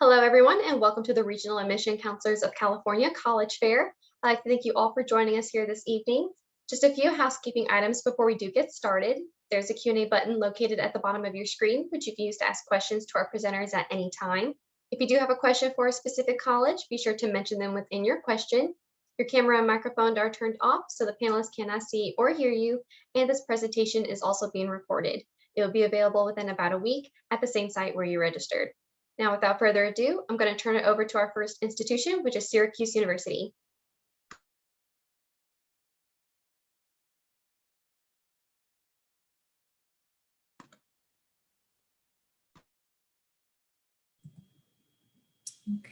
Hello, everyone, and welcome to the Regional Admission Counselors of California College Fair. I'd like to thank you all for joining us here this evening. Just a few housekeeping items before we do get started. There's a Q&A button located at the bottom of your screen, which you can use to ask questions to our presenters at any time. If you do have a question for a specific college, be sure to mention them within your question. Your camera and microphone are turned off so the panelists cannot see or hear you, and this presentation is also being recorded. It will be available within about a week at the same site where you registered. Now, without further ado, I'm going to turn it over to our first institution, which is Syracuse University.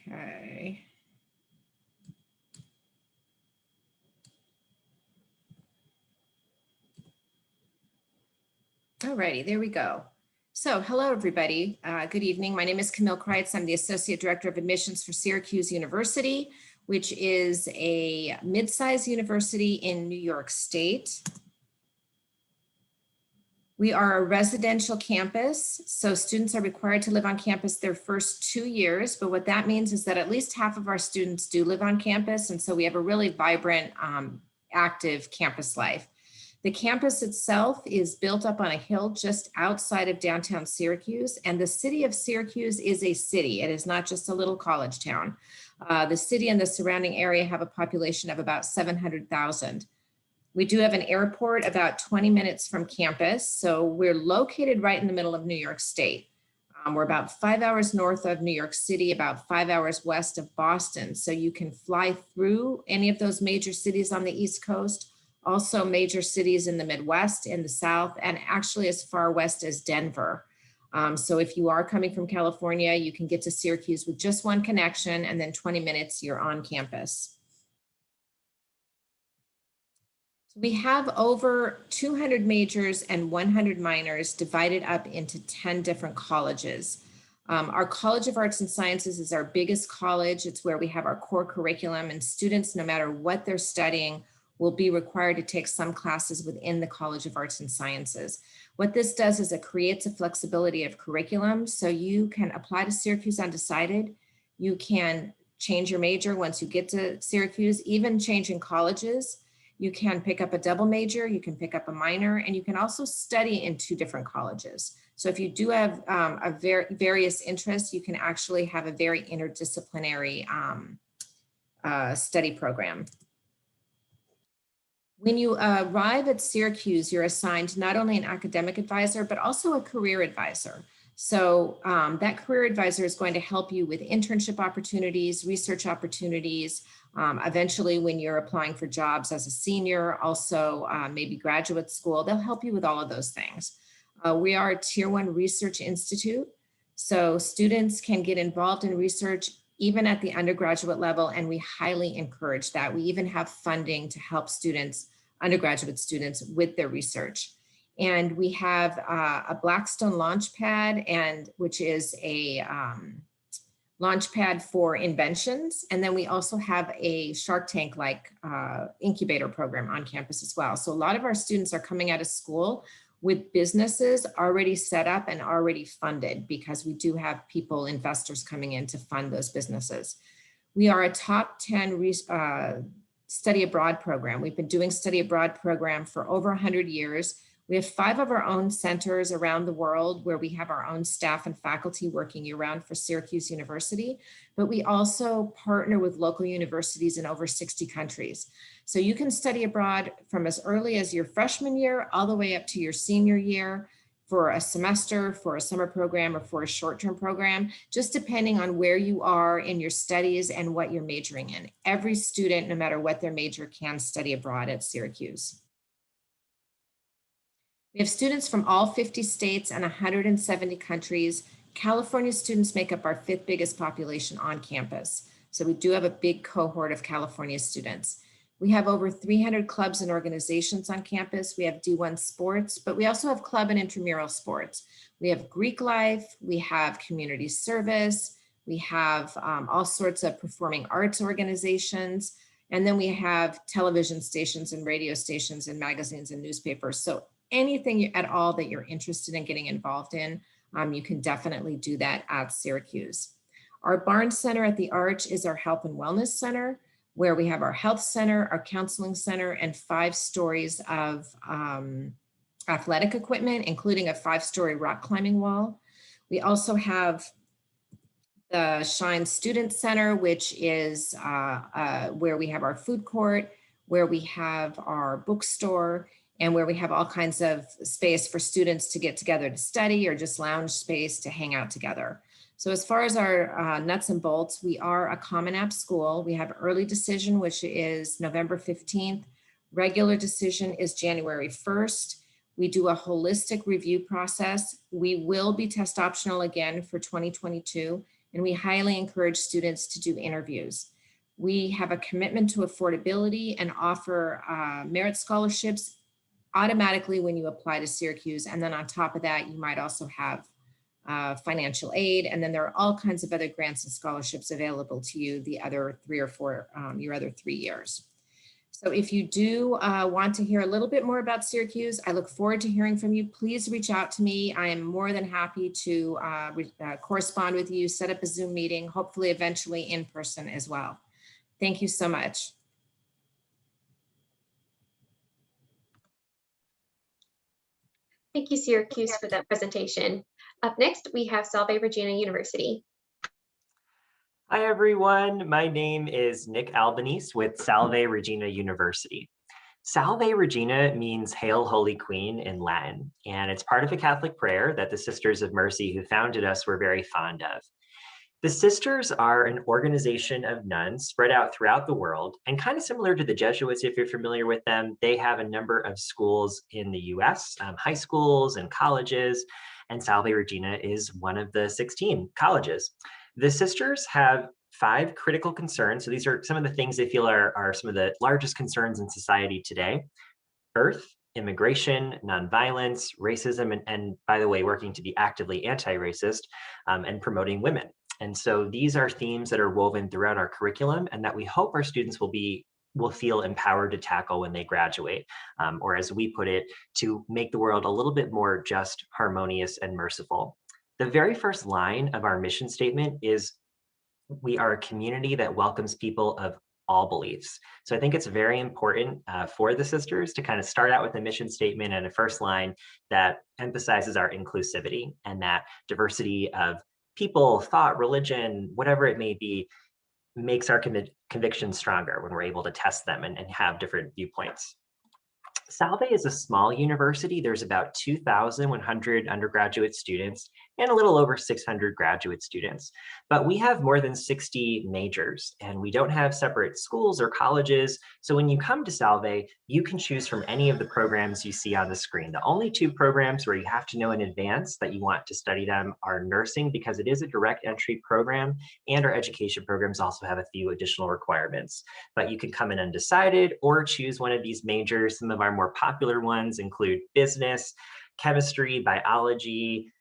Okay. Alrighty, there we go. So hello, everybody. Good evening. My name is Camille Kreitz. I'm the Associate Director of Admissions for Syracuse University, which is a mid-sized university in New York State. We are a residential campus, so students are required to live on campus their first 2 years, but what that means is that at least half of our students do live on campus, and so we have a really vibrant, active campus life. The campus itself is built up on a hill just outside of downtown Syracuse, and the city of Syracuse is a city. It is not just a little college town. The city and the surrounding area have a population of about 700,000. We do have an airport about 20 minutes from campus, so we're located right in the middle of New York State. We're about 5 hours north of New York City, about 5 hours west of Boston, so you can fly through any of those major cities on the East Coast, also major cities in the Midwest, in the South, and actually as far west as Denver. So if you are coming from California, you can get to Syracuse with just one connection, and then 20 minutes, you're on campus. We have over 200 majors and 100 minors divided up into 10 different colleges. Our College of Arts and Sciences is our biggest college. It's where we have our core curriculum, and students, no matter what they're studying, will be required to take some classes within the College of Arts and Sciences. What this does is it creates a flexibility of curriculum, so you can apply to Syracuse undecided. You can change your major once you get to Syracuse, even changing colleges. You can pick up a double major, you can pick up a minor, and you can also study in 2 different colleges. So if you do have various interests, you can actually have a very interdisciplinary study program. When you arrive at Syracuse, you're assigned not only an academic advisor, but also a career advisor. So that career advisor is going to help you with internship opportunities, research opportunities, eventually when you're applying for jobs as a senior, also maybe graduate school, they'll help you with all of those things. We are a Tier 1 research institute, so students can get involved in research even at the undergraduate level, and we highly encourage that. We even have funding to help students, undergraduate students, with their research. And we have a Blackstone Launchpad, which is a launchpad for inventions. And then we also have a Shark Tank-like incubator program on campus as well. So a lot of our students are coming out of school with businesses already set up and already funded, because we do have people, investors coming in to fund those businesses. We are a top 10 study abroad program. We've been doing study abroad program for over 100 years. We have 5 of our own centers around the world where we have our own staff and faculty working year-round for Syracuse University, but we also partner with local universities in over 60 countries. So you can study abroad from as early as your freshman year all the way up to your senior year for a semester, for a summer program, or for a short-term program, just depending on where you are in your studies and what you're majoring in. Every student, no matter what their major, can study abroad at Syracuse. We have students from all 50 states and 170 countries. California students make up our 5th biggest population on campus. So we do have a big cohort of California students. We have over 300 clubs and organizations on campus. We have D1 sports, but we also have club and intramural sports. We have Greek life, we have community service, we have all sorts of performing arts organizations, and then we have television stations and radio stations and magazines and newspapers. So anything at all that you're interested in getting involved in, you can definitely do that at Syracuse. Our Barn Center at the Arch is our health and wellness center, where we have our health center, our counseling center, and 5 stories of athletic equipment, including a 5-story rock climbing wall. We also have the Shine Student Center, which is where we have our food court, where we have our bookstore, and where we have all kinds of space for students to get together to study or just lounge space to hang out together. So as far as our nuts and bolts, we are a Common App school. We have early decision, which is November 15th. Regular decision is January 1st. We do a holistic review process. We will be test optional again for 2022, and we highly encourage students to do interviews. We have a commitment to affordability and offer merit scholarships automatically when you apply to Syracuse. And then on top of that, you might also have financial aid. And then there are all kinds of other grants and scholarships available to you the other 3 or 4, your other 3 years. So if you do want to hear a little bit more about Syracuse, I look forward to hearing from you. Please reach out to me. I am more than happy to correspond with you, set up a Zoom meeting, hopefully eventually in person as well. Thank you so much. Thank you, Syracuse, for that presentation. Up next, we have Salve Regina University. Hi, everyone. My name is Nick Albanese with Salve Regina University. Salve Regina means Hail Holy Queen in Latin, and it's part of a Catholic prayer that the Sisters of Mercy who founded us were very fond of. The Sisters are an organization of nuns spread out throughout the world, and kind of similar to the Jesuits, if you're familiar with them, they have a number of schools in the US, high schools and colleges, and Salve Regina is one of the 16 colleges. The Sisters have 5 critical concerns. So these are some of the things they feel are some of the largest concerns in society today: birth, immigration, nonviolence, racism, and by the way, working to be actively anti-racist, and promoting women. And so these are themes that are woven throughout our curriculum and that we hope our students will feel empowered to tackle when they graduate, or as we put it, to make the world a little bit more just, harmonious, and merciful. The very first line of our mission statement is, we are a community that welcomes people of all beliefs. So I think it's very important for the Sisters to kind of start out with a mission statement and a first line that emphasizes our inclusivity and that diversity of people, thought, religion, whatever it may be, makes our conviction stronger when we're able to test them and have different viewpoints. Salve is a small university. There's about 2,100 undergraduate students and a little over 600 graduate students. But we have more than 60 majors, and we don't have separate schools or colleges. So when you come to Salve, you can choose from any of the programs you see on the screen. The only 2 programs where you have to know in advance that you want to study them are nursing, because it is a direct entry program, and our education programs also have a few additional requirements. But you can come in undecided or choose one of these majors. Some of our more popular ones include business, chemistry, biology,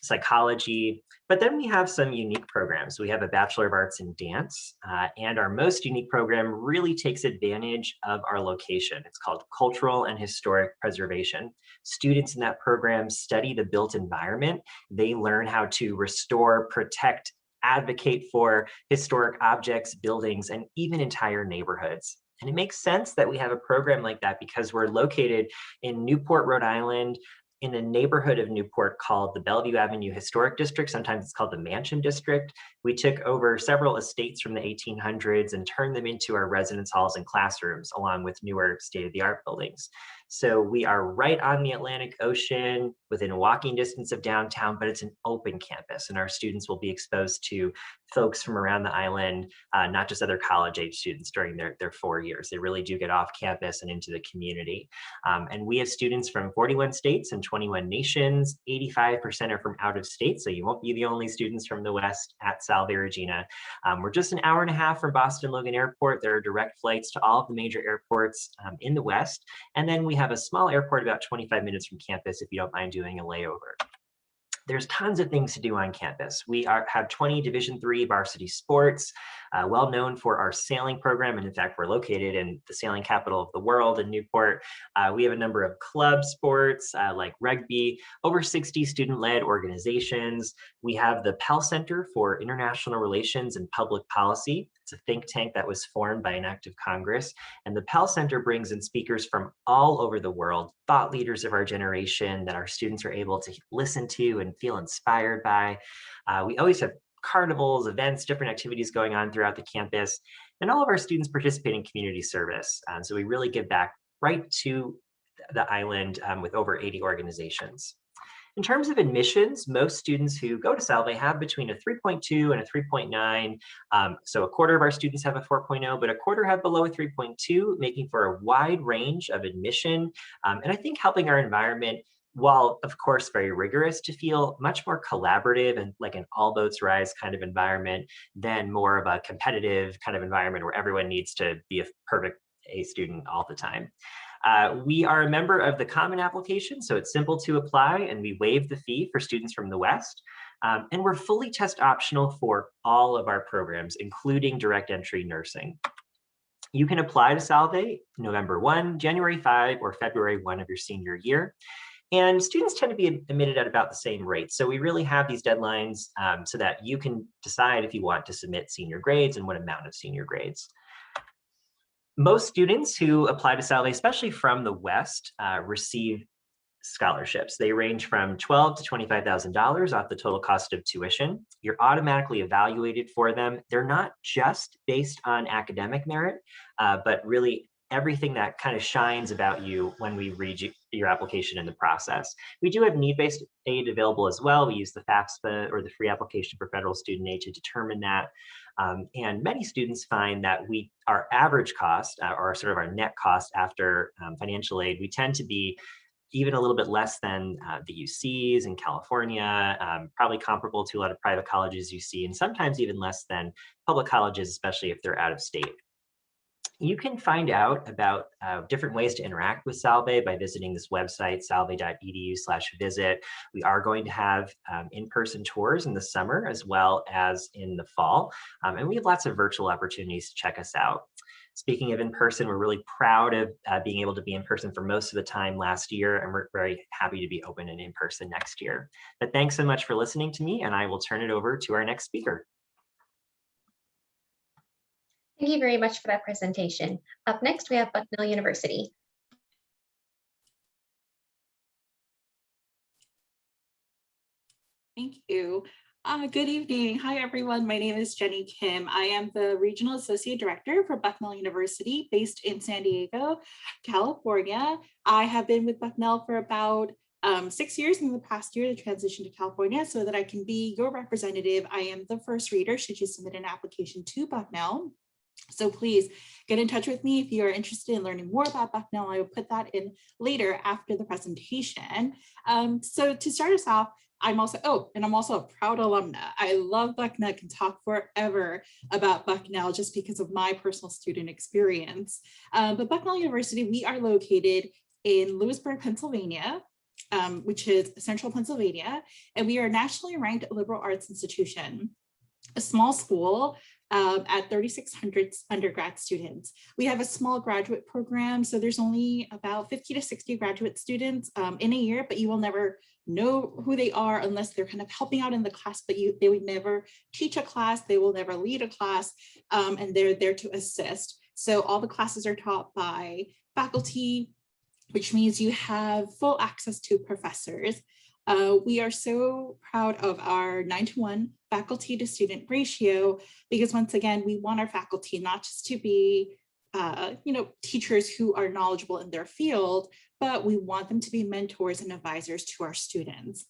psychology, but then we have some unique programs. We have a Bachelor of Arts in Dance, and our most unique program really takes advantage of our location. It's called Cultural and Historic Preservation. Students in that program study the built environment. They learn how to restore, protect, advocate for historic objects, buildings, and even entire neighborhoods. And it makes sense that we have a program like that because we're located in Newport, Rhode Island, in a neighborhood of Newport called the Bellevue Avenue Historic District. Sometimes it's called the Mansion District. We took over several estates from the 1800s and turned them into our residence halls and classrooms, along with newer state-of-the-art buildings. So we are right on the Atlantic Ocean, within walking distance of downtown, but it's an open campus, and our students will be exposed to folks from around the island, not just other college-age students during their 4 years. They really do get off campus and into the community. And we have students from 41 states and 21 nations. 85% are from out of state, so you won't be the only students from the West at Salve Regina. We're just an hour and a half from Boston Logan Airport. There are direct flights to all of the major airports in the West. And then we have a small airport about 25 minutes from campus if you don't mind doing a layover. There's tons of things to do on campus. We have 20 Division III varsity sports, well known for our sailing program. And in fact, we're located in the sailing capital of the world in Newport. We have a number of club sports like rugby, over 60 student-led organizations. We have the Pell Center for International Relations and Public Policy. It's a think tank that was formed by an act of Congress. And the Pell Center brings in speakers from all over the world, thought leaders of our generation that our students are able to listen to and feel inspired by. We always have carnivals, events, different activities going on throughout the campus. And all of our students participate in community service. So we really give back right to the island with over 80 organizations. In terms of admissions, most students who go to Salve have between a 3.2 and a 3.9. So a quarter of our students have a 4.0, but a quarter have below a 3.2, making for a wide range of admission. And I think helping our environment, while of course very rigorous, to feel much more collaborative and like an all boats rise kind of environment than more of a competitive kind of environment where everyone needs to be a perfect A student all the time. We are a member of the Common Application, so it's simple to apply, and we waive the fee for students from the West. And we're fully test optional for all of our programs, including direct entry nursing. You can apply to Salve November 1, January 5, or February 1 of your senior year. And students tend to be admitted at about the same rate. So we really have these deadlines so that you can decide if you want to submit senior grades and what amount of senior grades. Most students who apply to Salve, especially from the West, receive scholarships. They range from $12,000 to $25,000 off the total cost of tuition. You're automatically evaluated for them. They're not just based on academic merit, but really everything that kind of shines about you when we read your application in the process. We do have need-based aid available as well. We use the FAFSA, or the Free Application for Federal Student Aid, to determine that. And many students find that our average cost, or sort of our net cost after financial aid, we tend to be even a little bit less than the UCs in California, probably comparable to a lot of private colleges you see, and sometimes even less than public colleges, especially if they're out of state. You can find out about different ways to interact with Salve by visiting this website, salve.edu/visit. We are going to have in-person tours in the summer as well as in the fall. And we have lots of virtual opportunities to check us out. Speaking of in-person, we're really proud of being able to be in person for most of the time last year, and we're very happy to be open and in person next year. But thanks so much for listening to me, and I will turn it over to our next speaker. Thank you very much for that presentation. Up next, we have Bucknell University. Thank you. Good evening. Hi, everyone. My name is Jenny Kim. I am the Regional Associate Director for Bucknell University, based in San Diego, California. I have been with Bucknell for about 6 years in the past year to transition to California so that I can be your representative. I am the first reader should you submit an application to Bucknell. So please get in touch with me if you are interested in learning more about Bucknell. I will put that in later after the presentation. So to start us off, I'm also a proud alumna. I love Bucknell, can talk forever about Bucknell just because of my personal student experience. But Bucknell University, we are located in Lewisburg, Pennsylvania, which is central Pennsylvania, and we are a nationally ranked liberal arts institution, a small school at 3,600 undergrad students. We have a small graduate program, so there's only about 50 to 60 graduate students in a year, but you will never know who they are unless they're kind of helping out in the class, but they would never teach a class, they will never lead a class, and they're there to assist. So all the classes are taught by faculty, which means you have full access to professors. We are so proud of our 9:1 faculty to student ratio, because once again, we want our faculty not just to be teachers who are knowledgeable in their field, but we want them to be mentors and advisors to our students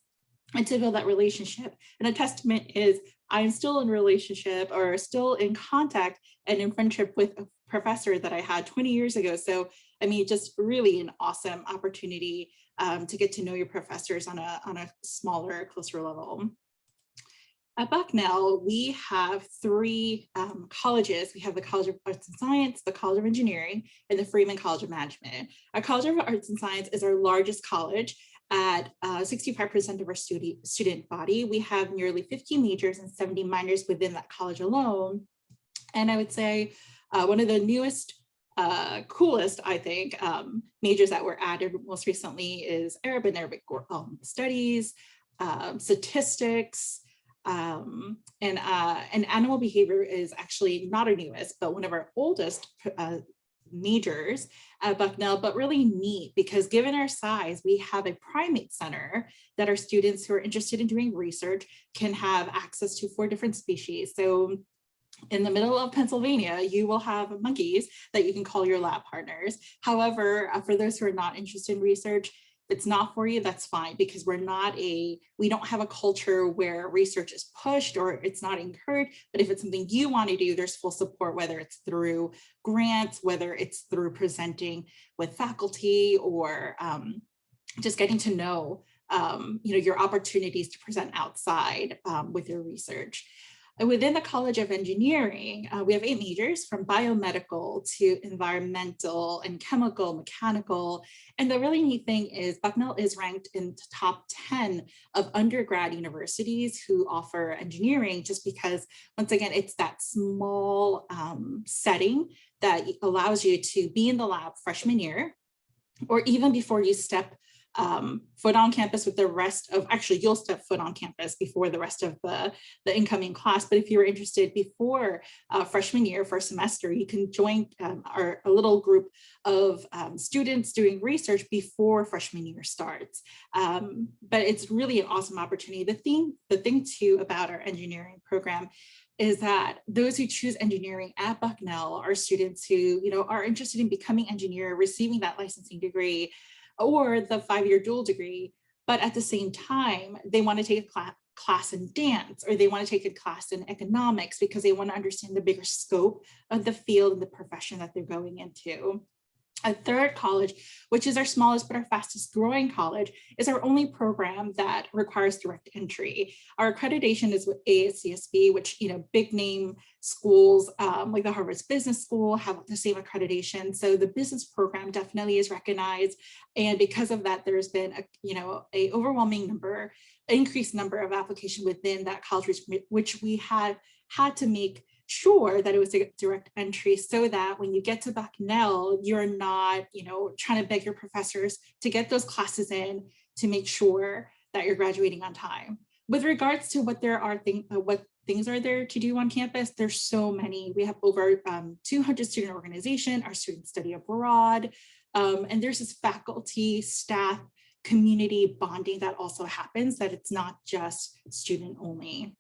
and to build that relationship. And a testament is I'm still in relationship or still in contact and in friendship with a professor that I had 20 years ago. So, I mean, just really an awesome opportunity to get to know your professors on a smaller, closer level. At Bucknell, we have three colleges. We have the College of Arts and Science, the College of Engineering, and the Freeman College of Management. Our College of Arts and Science is our largest college, at 65% of our student body. We have nearly 50 majors and 70 minors within that college alone. And I would say one of the newest, coolest, I think, majors that were added most recently is Arab and Arabic studies, statistics, and animal behavior is actually not our newest, but one of our oldest majors at Bucknell, but really neat because given our size, we have a primate center that our students who are interested in doing research can have access to 4 different species. So in the middle of Pennsylvania, you will have monkeys that you can call your lab partners. However, for those who are not interested in research, if it's not for you, that's fine, because we don't have a culture where research is pushed or it's not encouraged. But if it's something you want to do, there's full support, whether it's through grants, whether it's through presenting with faculty, or just getting to know your opportunities to present outside with your research. Within the College of Engineering, we have 8 majors from biomedical to environmental and chemical, mechanical. And the really neat thing is Bucknell is ranked in the top 10 of undergrad universities who offer engineering, just because, once again, it's that small setting that allows you to be in the lab freshman year, or even before you step foot on campus with the rest of, actually you'll step foot on campus before the rest of the incoming class. But if you were interested before freshman year, first semester, you can join a little group of students doing research before freshman year starts. But it's really an awesome opportunity. The thing too about our engineering program is that those who choose engineering at Bucknell are students who are interested in becoming engineer, receiving that licensing degree, or the 5-year dual degree, but at the same time, they want to take a class in dance, or they want to take a class in economics because they want to understand the bigger scope of the field and the profession that they're going into. A third college, which is our smallest but our fastest growing college, is our only program that requires direct entry. Our accreditation is with ASCSB, which big name schools like the Harvard Business School have the same accreditation. So the business program definitely is recognized, and because of that, there's been a overwhelming increased number of applications within that college, which we had to make sure that it was a direct entry, so that when you get to Bucknell, you're not, trying to beg your professors to get those classes in to make sure that you're graduating on time. With regards to what things are there to do on campus, there's so many. We have over 200 student organizations, our students study abroad, and there's this faculty, staff, community bonding that also happens, that it's not just student only.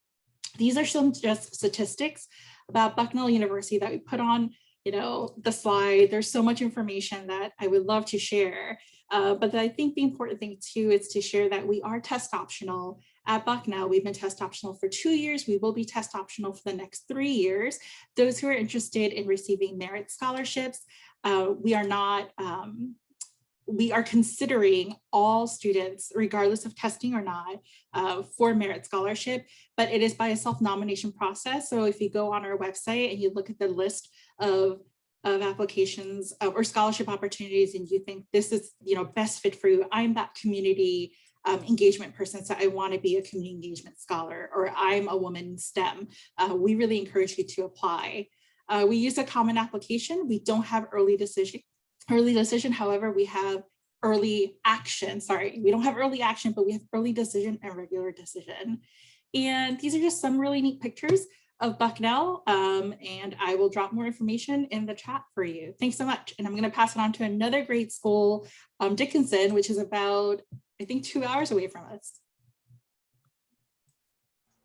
These are some just statistics about Bucknell University that we put on, the slide. There's so much information that I would love to share. But I think the important thing too is to share that we are test optional at Bucknell. We've been test optional for 2 years. We will be test optional for the next 3 years. Those who are interested in receiving merit scholarships, we are considering all students, regardless of testing or not, for merit scholarship, but it is by a self-nomination process. So if you go on our website and you look at the list of applications or scholarship opportunities, and you think this is best fit for you, I'm that community engagement person, so I want to be a community engagement scholar, or I'm a woman in STEM, we really encourage you to apply. We use a common application. We don't have early decision. However, we have early action. We don't have early action, but we have early decision and regular decision. And these are just some really neat pictures of Bucknell. And I will drop more information in the chat for you. Thanks so much. And I'm going to pass it on to another great school, Dickinson, which is about, I think, 2 hours away from us.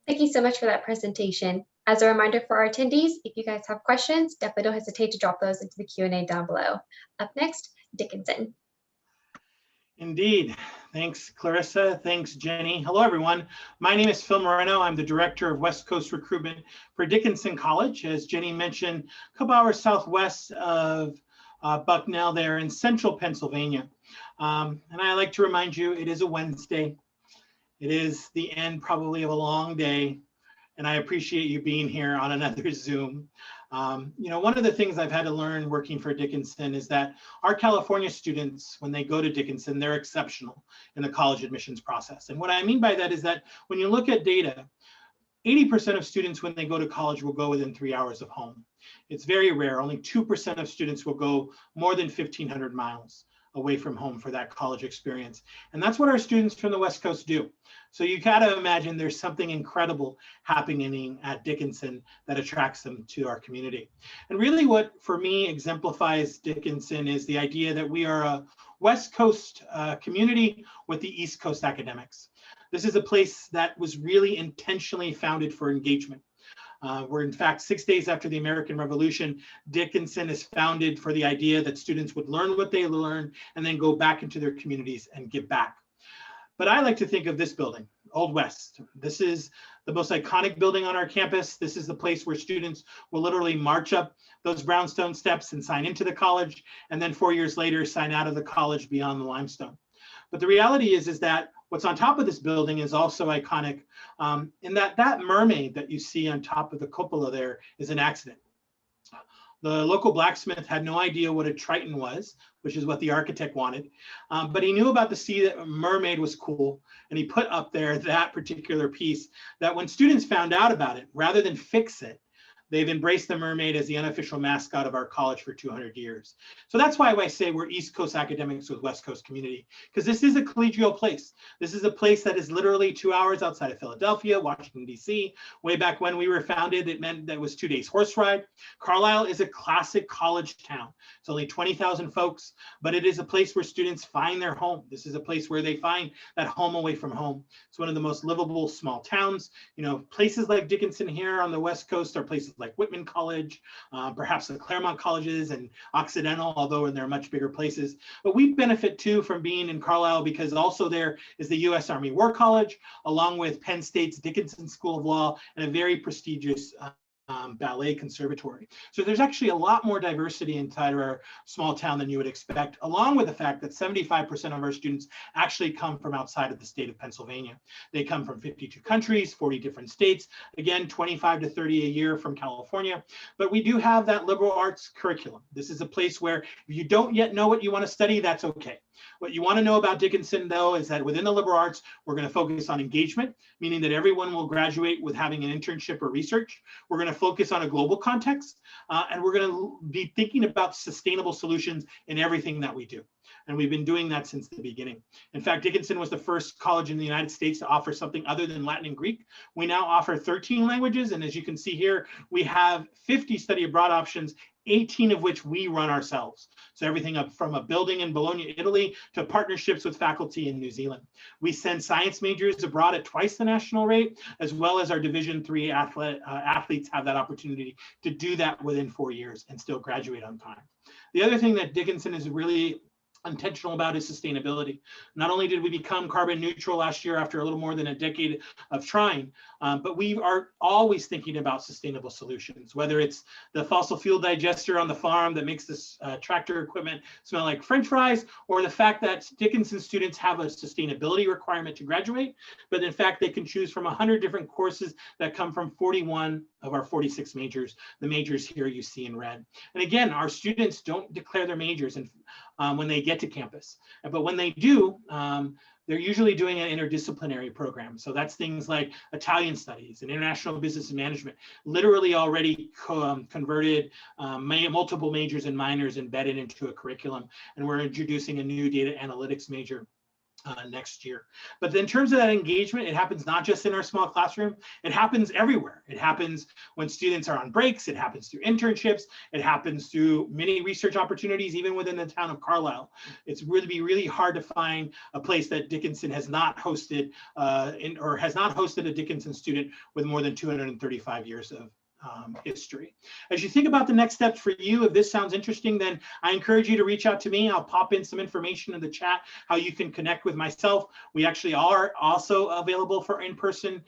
Thank you so much for that presentation. As a reminder for our attendees, if you guys have questions, definitely don't hesitate to drop those into the Q&A down below. Up next, Dickinson. Indeed. Thanks, Clarissa. Thanks, Jenny. Hello, everyone. My name is Phil Moreno. I'm the Director of West Coast Recruitment for Dickinson College. As Jenny mentioned, a couple hours southwest of Bucknell there in central Pennsylvania. And I like to remind you, it is a Wednesday. It is the end probably of a long day. and I appreciate you being here on another Zoom. One of the things I've had to learn working for Dickinson is that our California students, when they go to Dickinson, they're exceptional in the college admissions process. And what I mean by that is that when you look at data, 80% of students when they go to college will go within 3 hours of home. It's very rare. Only 2% of students will go more than 1,500 miles away from home for that college experience. And that's what our students from the West Coast do. So you gotta imagine there's something incredible happening at Dickinson that attracts them to our community. And really what, for me, exemplifies Dickinson is the idea that we are a West Coast community with the East Coast academics. This is a place that was really intentionally founded for engagement. Where in fact, 6 days after the American Revolution, Dickinson is founded for the idea that students would learn what they learned and then go back into their communities and give back. But I like to think of this building, Old West. This is the most iconic building on our campus. This is the place where students will literally march up those brownstone steps and sign into the college, and then 4 years later, sign out of the college beyond the limestone. But the reality is that what's on top of this building is also iconic in that mermaid that you see on top of the cupola there is an accident. The local blacksmith had no idea what a triton was, which is what the architect wanted, but he knew about the sea that mermaid was cool, and he put up there that particular piece that when students found out about it, rather than fix it, they've embraced the mermaid as the unofficial mascot of our college for 200 years. So that's why I say we're East Coast academics with West Coast community, because this is a collegial place. This is a place that is literally 2 hours outside of Philadelphia, Washington, D.C. Way back when we were founded, it meant that it was 2 days horse ride. Carlisle is a classic college town. It's only 20,000 folks, but it is a place where students find their home. This is a place where they find that home away from home. It's one of the most livable small towns. Places like Dickinson here on the West Coast are places like Whitman College, perhaps the Claremont colleges and Occidental, although they're much bigger places. But we benefit too from being in Carlisle because also there is the U.S. Army War College, along with Penn State's Dickinson School of Law and a very prestigious ballet conservatory. So there's actually a lot more diversity inside of our small town than you would expect, along with the fact that 75% of our students actually come from outside of the state of Pennsylvania. They come from 52 countries, 40 different states, again, 25 to 30 a year from California. But we do have that liberal arts curriculum. This is a place where if you don't yet know what you want to study, that's okay. What you want to know about Dickinson, though, is that within the liberal arts, we're going to focus on engagement, meaning that everyone will graduate with having an internship or research. We're going to focus on a global context, and we're going to be thinking about sustainable solutions in everything that we do. And we've been doing that since the beginning. In fact, Dickinson was the first college in the United States to offer something other than Latin and Greek. We now offer 13 languages. And as you can see here, we have 50 study abroad options, 18 of which we run ourselves. So everything up from a building in Bologna, Italy, to partnerships with faculty in New Zealand. We send science majors abroad at twice the national rate, as well as our Division III athletes have that opportunity to do that within 4 years and still graduate on time. The other thing that Dickinson is really intentional about is sustainability. Not only did we become carbon neutral last year after a little more than a decade of trying, but we are always thinking about sustainable solutions, whether it's the fossil fuel digester on the farm that makes this tractor equipment smell like French fries, or the fact that Dickinson students have a sustainability requirement to graduate, but in fact, they can choose from 100 different courses that come from 41 of our 46 majors, the majors here you see in red. And again, our students don't declare their majors when they get to campus, but when they do, they're usually doing an interdisciplinary program. So that's things like Italian studies and international business and management, literally already converted multiple majors and minors embedded into a curriculum. And we're introducing a new data analytics major next year. But in terms of that engagement, it happens not just in our small classroom, it happens everywhere. It happens when students are on breaks, it happens through internships, it happens through many research opportunities, even within the town of Carlisle. It's really hard to find a place that Dickinson has not hosted or has not hosted a Dickinson student with more than 235 years of history. As you think about the next steps for you, if this sounds interesting, then I encourage you to reach out to me. I'll pop in some information in the chat, how you can connect with myself. We actually are also available for in-person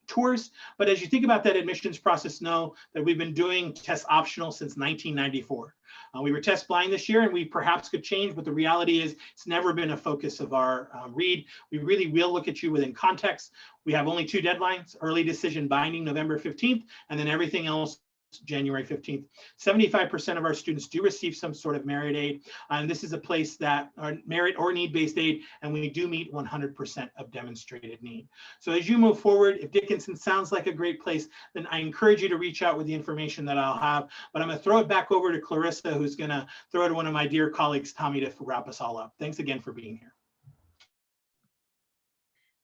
tours. But as you think about that admissions process, know that we've been doing test optional since 1994. We were test blind this year, and we perhaps could change, but the reality is it's never been a focus of our read. We really will look at you within context. We have only 2 deadlines: early decision binding November 15th, and then everything else January 15th. 75% of our students do receive some sort of merit aid, and this is a place that are merit or need-based aid, and we do meet 100% of demonstrated need. So as you move forward, if Dickinson sounds like a great place, then I encourage you to reach out with the information that I'll have. But I'm going to throw it back over to Clarissa, who's going to throw it to one of my dear colleagues, Tommy, to wrap us all up. Thanks again for being here.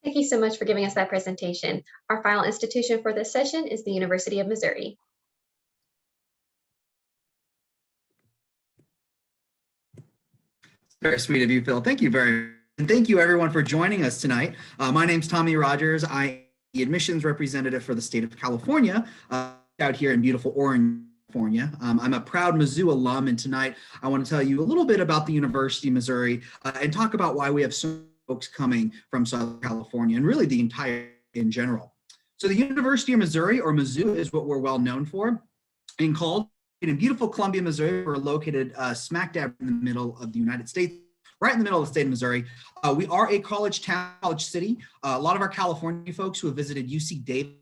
Thank you so much for giving us that presentation. Our final institution for this session is the University of Missouri. Very sweet of you, Phil. Thank you very much. And thank you everyone for joining us tonight. My name's Tommy Rogers. I am the admissions representative for the state of California out here in beautiful Orange, California. I'm a proud Mizzou alum, and tonight I want to tell you a little bit about the University of Missouri and talk about why we have so many folks coming from Southern California and really the entire in general. So the University of Missouri, or Mizzou, is what we're well known for and called. In beautiful Columbia, Missouri, we're located smack dab in the middle of the United States, right in the middle of the state of Missouri. We are a college town, college city. A lot of our California folks who have visited UC Davis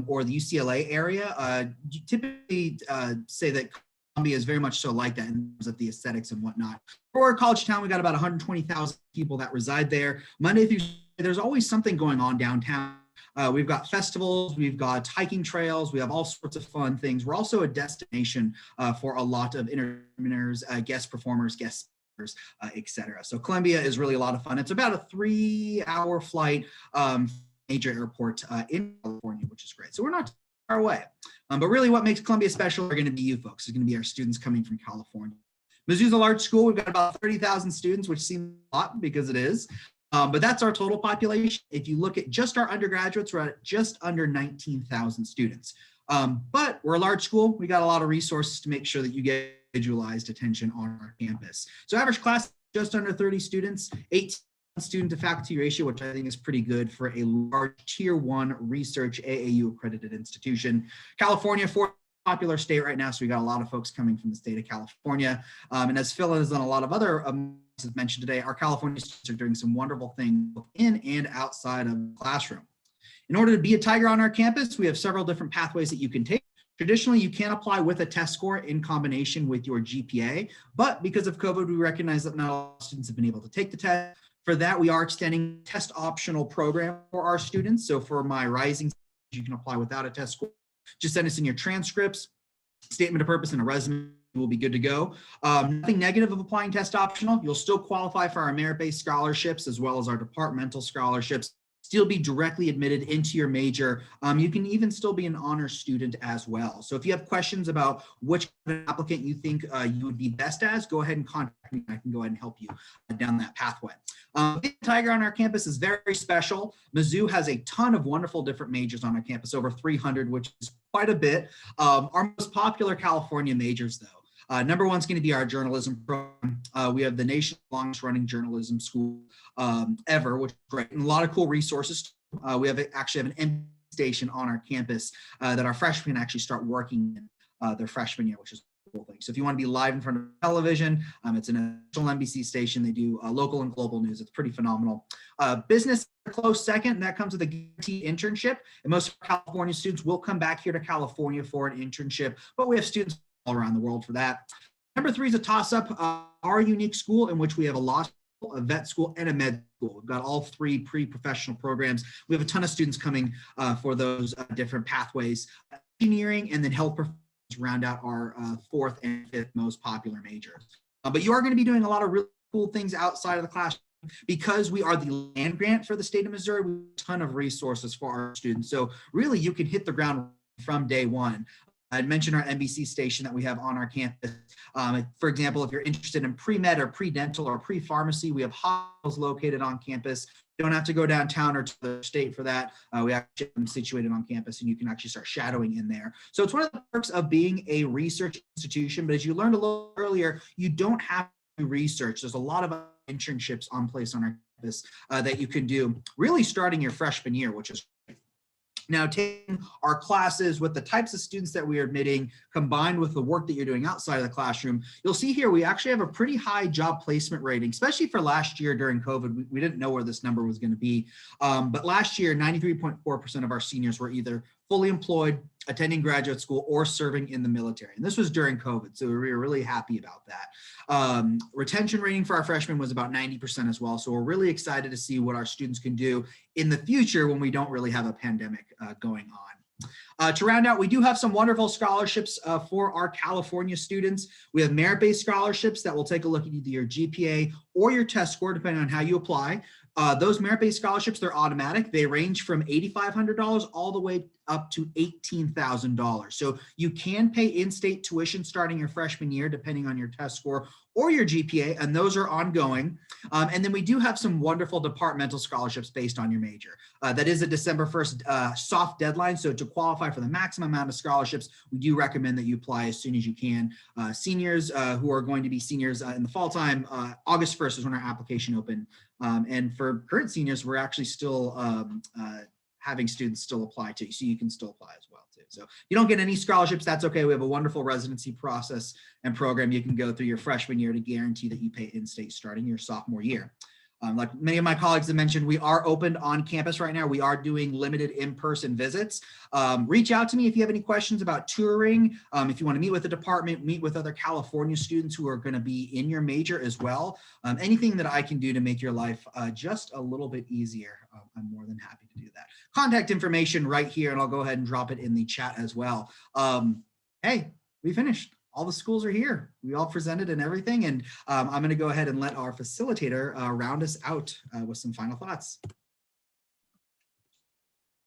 or the UCLA area typically say that Columbia is very much so like that in terms of the aesthetics and whatnot. For a college town, we got about 120,000 people that reside there. Monday through Friday, there's always something going on downtown. We've got festivals, we've got hiking trails, we have all sorts of fun things. We're also a destination for a lot of entertainers, guest performers, guest speakers, etc. So Columbia is really a lot of fun. It's about a 3-hour flight major airport in California, which is great. So we're not too far away. But really what makes Columbia special are going to be you folks. It's going to be our students coming from California. Mizzou's a large school. We've got about 30,000 students, which seems a lot because it is. But that's our total population. If you look at just our undergraduates, we're at just under 19,000 students. But we're a large school. We got a lot of resources to make sure that you get individualized attention on our campus. So average class, just under 30 students, 18 student to faculty ratio, which I think is pretty good for a large tier 1 research AAU accredited institution. California, 4th popular state right now, so we got a lot of folks coming from the state of California. And as Phil has done a lot of other mentioned today, our California students are doing some wonderful things both in and outside of the classroom. In order to be a Tiger on our campus, we have several different pathways that you can take. Traditionally, you can apply with a test score in combination with your GPA, but because of COVID, we recognize that not all students have been able to take the test. For that, we are extending test optional program for our students. So for my rising, you can apply without a test score. Just send us in your transcripts, statement of purpose, and a resume. Will be good to go. Nothing negative of applying test optional. You'll still qualify for our merit-based scholarships as well as our departmental scholarships. Still be directly admitted into your major. You can even still be an honors student as well. So if you have questions about which applicant you think you would be best as, go ahead and contact me. I can go ahead and help you down that pathway. Being a Tiger on our campus is very special. Mizzou has a ton of wonderful different majors on our campus, over 300, which is quite a bit. Our most popular California majors, though. Number one is going to be our journalism program. We have the nation's longest running journalism school ever, which is great, and a lot of cool resources. We actually have an MBA station on our campus that our freshmen actually start working in their freshman year, which is a cool thing. So if you want to be live in front of television, it's an national NBC station. They do local and global news. It's pretty phenomenal. Business close second, and that comes with a guaranteed internship. And most California students will come back here to California for an internship, but we have students all around the world for that. Number 3 is a toss-up. Our unique school in which we have a law school, a vet school, and a med school. We've got all 3 pre-professional programs. We have a ton of students coming for those different pathways. Engineering and then health professions round out our 4th and 5th most popular majors. But you are going to be doing a lot of really cool things outside of the classroom. Because we are the land grant for the state of Missouri, we have a ton of resources for our students. So really you can hit the ground from day one. I'd mentioned our NBC station that we have on our campus. For example, if you're interested in pre-med or pre-dental or pre-pharmacy, we have hospitals located on campus. You don't have to go downtown or to the state for that. We actually have them situated on campus, and you can actually start shadowing in there. So it's one of the perks of being a research institution. But as you learned a little earlier, you don't have to do research. There's a lot of internships on place on our campus that you can do really starting your freshman year, which is great. Now, taking our classes with the types of students that we are admitting, combined with the work that you're doing outside of the classroom, you'll see here we actually have a pretty high job placement rating, especially for last year during COVID. We didn't know where this number was going to be. But last year, 93.4% of our seniors were either fully employed, attending graduate school, or serving in the military. And this was during COVID, so we were really happy about that. Retention rating for our freshmen was about 90% as well. So we're really excited to see what our students can do in the future when we don't really have a pandemic going on. To round out, we do have some wonderful scholarships for our California students. We have merit-based scholarships that will take a look at either your GPA or your test score, depending on how you apply. Those merit-based scholarships, they're automatic. They range from $8,500 all the way up to $18,000. So you can pay in-state tuition starting your freshman year, depending on your test score or your GPA, and those are ongoing. And then we do have some wonderful departmental scholarships based on your major. That is a December 1st soft deadline. So to qualify for the maximum amount of scholarships, we do recommend that you apply as soon as you can. Seniors who are going to be seniors in the fall time, August 1st is when our application opened. And for current seniors, we're actually still having students still apply too, so you can still apply as well too. So if you don't get any scholarships, that's okay. We have a wonderful residency process and program you can go through your freshman year to guarantee that you pay in-state starting your sophomore year. Like many of my colleagues have mentioned, we are open on campus right now. We are doing limited in-person visits. Reach out to me if you have any questions about touring. If you want to meet with the department, meet with other California students who are going to be in your major as well. Anything that I can do to make your life just a little bit easier, I'm more than happy to do that. Contact information right here, and I'll go ahead and drop it in the chat as well. Hey, we finished. All the schools are here. We all presented and everything. And I'm going to go ahead and let our facilitator round us out with some final thoughts.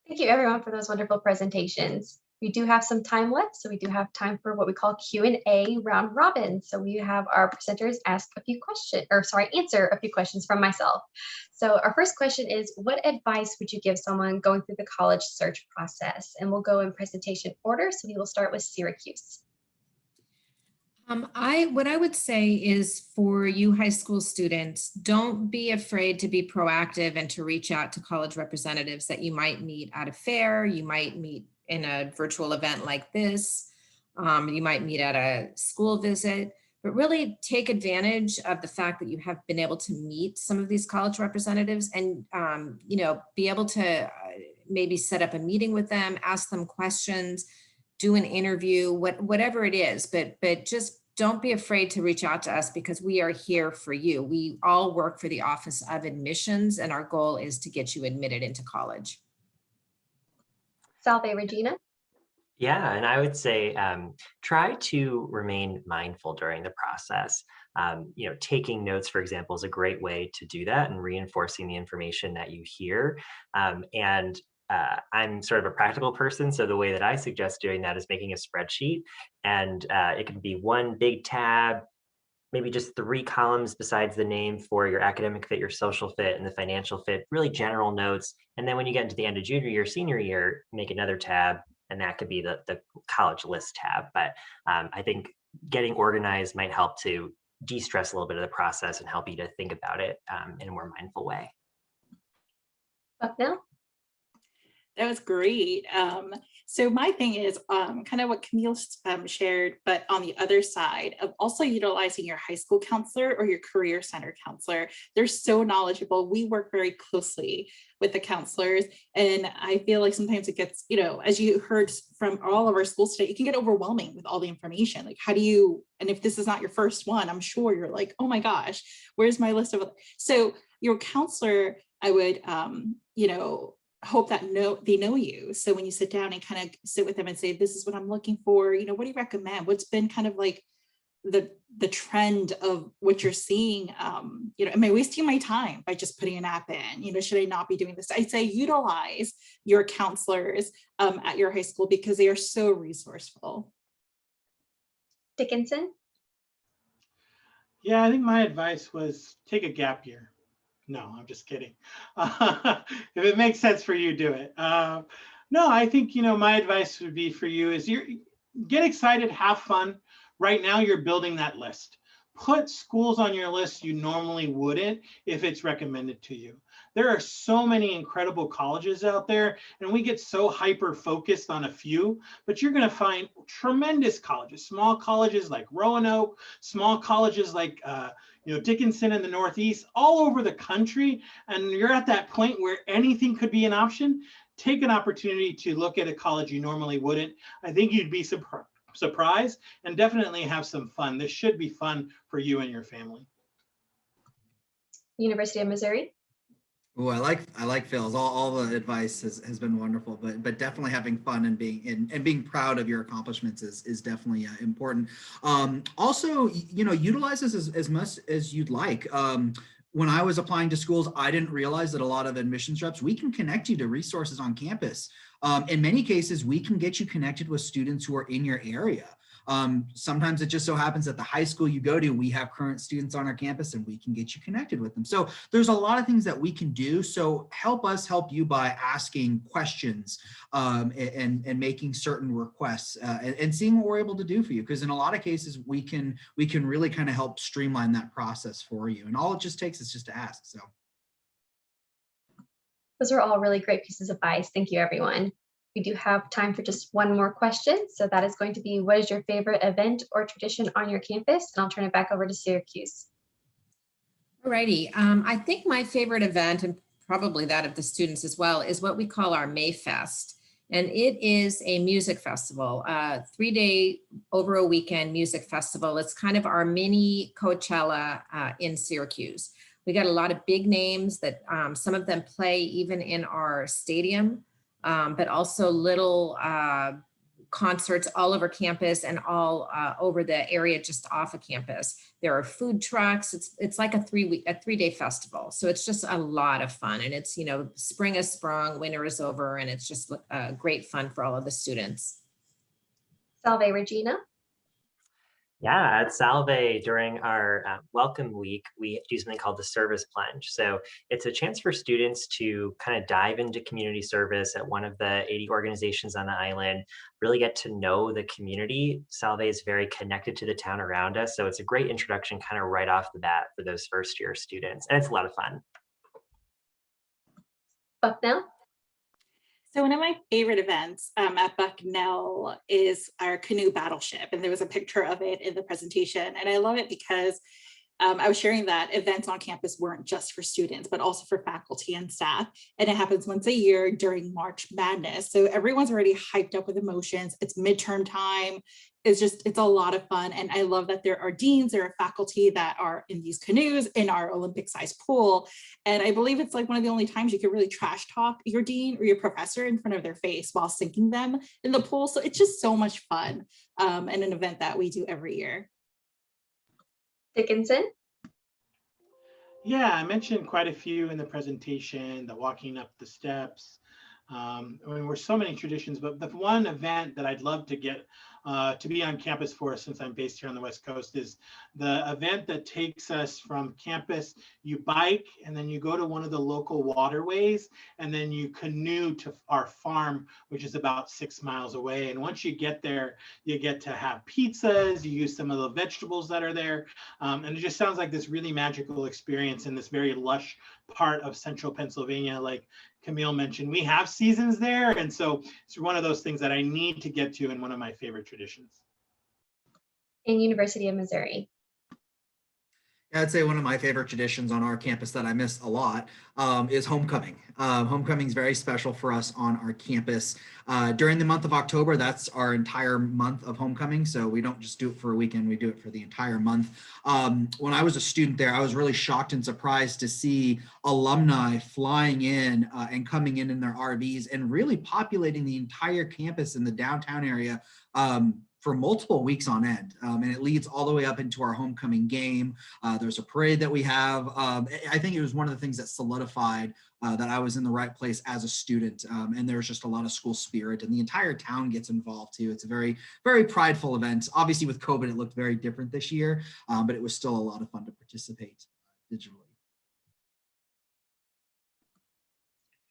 Thank you everyone for those wonderful presentations. We do have some time left, so we do have time for what we call Q&A round robin. So we have our presenters ask a few questions, or sorry, answer a few questions from myself. So our first question is, what advice would you give someone going through the college search process? And we'll go in presentation order. So we will start with Syracuse. What I would say is for you high school students, don't be afraid to be proactive and to reach out to college representatives that you might meet at a fair, you might meet in a virtual event like this, you might meet at a school visit, but really take advantage of the fact that you have been able to meet some of these college representatives and, be able to maybe set up a meeting with them, ask them questions, do an interview, whatever it is, but just don't be afraid to reach out to us because we are here for you. We all work for the Office of Admissions and our goal is to get you admitted into college. Salve, Regina. Yeah, and I would say try to remain mindful during the process. Taking notes, for example, is a great way to do that and reinforcing the information that you hear. I'm sort of a practical person, so the way that I suggest doing that is making a spreadsheet, and it can be one big tab, maybe just 3 columns besides the name for your academic fit, your social fit, and the financial fit, really general notes. And then when you get into the end of junior year, senior year, make another tab, and that could be the college list tab. But I think getting organized might help to de-stress a little bit of the process and help you to think about it in a more mindful way. Bucknell. That was great. So my thing is kind of what Camille shared, but on the other side of also utilizing your high school counselor or your career center counselor. They're so knowledgeable. We work very closely with the counselors. And I feel like sometimes it gets, as you heard from all of our schools today, it can get overwhelming with all the information. Like, how do you, and if this is not your first one, I'm sure you're like, oh my gosh, where's my list of, so your counselor, I would, hope that they know you. So when you sit down and kind of sit with them and say, this is what I'm looking for, what do you recommend? What's been kind of like the trend of what you're seeing? Am I wasting my time by just putting an app in? Should I not be doing this? I'd say utilize your counselors at your high school because they are so resourceful. Dickinson. Yeah, I think my advice was take a gap year. No, I'm just kidding. If it makes sense for you, do it. No, I think, my advice would be for you is get excited, have fun. Right now, you're building that list. put schools on your list you normally wouldn't if it's recommended to you. There are so many incredible colleges out there, and we get so hyper focused on a few, but you're going to find tremendous colleges, small colleges like Roanoke, small colleges like Dickinson in the Northeast, all over the country. And you're at that point where anything could be an option. Take an opportunity to look at a college you normally wouldn't. I think you'd be surprised and definitely have some fun. This should be fun for you and your family. University of Missouri. Oh, I like Phil's. All the advice has been wonderful, but definitely having fun and being proud of your accomplishments is definitely important. Also, utilize this as much as you'd like. When I was applying to schools, I didn't realize that a lot of admissions reps, we can connect you to resources on campus. In many cases, we can get you connected with students who are in your area. Sometimes it just so happens that the high school you go to, we have current students on our campus and we can get you connected with them. So there's a lot of things that we can do. So help us help you by asking questions and making certain requests and seeing what we're able to do for you. Because in a lot of cases, we can really kind of help streamline that process for you. And all it just takes is just to ask. So those are all really great pieces of advice. Thank you, everyone. We do have time for just one more question. So that is going to be, what is your favorite event or tradition on your campus? And I'll turn it back over to Syracuse. Alrighty. I think my favorite event, and probably that of the students as well, is what we call our May Fest. And it is a music festival, 3-day over a weekend music festival. It's kind of our mini Coachella in Syracuse. We got a lot of big names that some of them play even in our stadium. But also little concerts all over campus and all over the area just off of campus. There are food trucks. It's like a 3-day festival. So it's just a lot of fun. And it's, spring is sprung, winter is over, and it's just great fun for all of the students. Salve, Regina. Yeah, at Salve, during our welcome week, we do something called the service plunge. So it's a chance for students to kind of dive into community service at one of the 80 organizations on the island, really get to know the community. Salve is very connected to the town around us. So it's a great introduction kind of right off the bat for those first year students. And it's a lot of fun. Bucknell. So one of my favorite events at Bucknell is our canoe battleship. And there was a picture of it in the presentation. And I love it because I was sharing that events on campus weren't just for students, but also for faculty and staff. And it happens once a year during March Madness. So everyone's already hyped up with emotions. It's midterm time. It's a lot of fun. And I love that there are deans, there are faculty that are in these canoes in our Olympic sized pool. And I believe it's like one of the only times you can really trash talk your dean or your professor in front of their face while sinking them in the pool. So it's just so much fun and an event that we do every year. Dickinson. Yeah, I mentioned quite a few in the presentation, the walking up the steps. We're so many traditions, but the one event that I'd love to get to be on campus for, since I'm based here on the West Coast, is the event that takes us from campus. You bike and then you go to one of the local waterways and then you canoe to our farm, which is about 6 miles away. And once you get there, you get to have pizzas, you use some of the vegetables that are there. And it just sounds like this really magical experience in this very lush part of central Pennsylvania. Like Camille mentioned, we have seasons there. And so it's one of those things that I need to get to in one of my favorite traditions. And University of Missouri. I'd say one of my favorite traditions on our campus that I miss a lot is homecoming. Homecoming is very special for us on our campus. During the month of October, that's our entire month of homecoming. So we don't just do it for a weekend, we do it for the entire month. When I was a student there, I was really shocked and surprised to see alumni flying in and coming in their RVs and really populating the entire campus in the downtown area for multiple weeks on end. And it leads all the way up into our homecoming game. There's a parade that we have. I think it was one of the things that solidified that I was in the right place as a student. And there's just a lot of school spirit, and the entire town gets involved too. It's a very, very prideful event. Obviously with COVID, it looked very different this year, but it was still a lot of fun to participate digitally.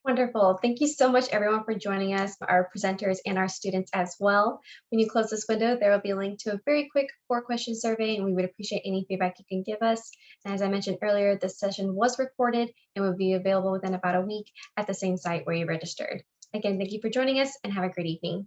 Wonderful. Thank you so much, everyone, for joining us, our presenters and our students as well. When you close this window, there will be a link to a very quick 4-question survey, and we would appreciate any feedback you can give us. And as I mentioned earlier, this session was recorded and will be available within about a week at the same site where you registered. Again, thank you for joining us and have a great evening.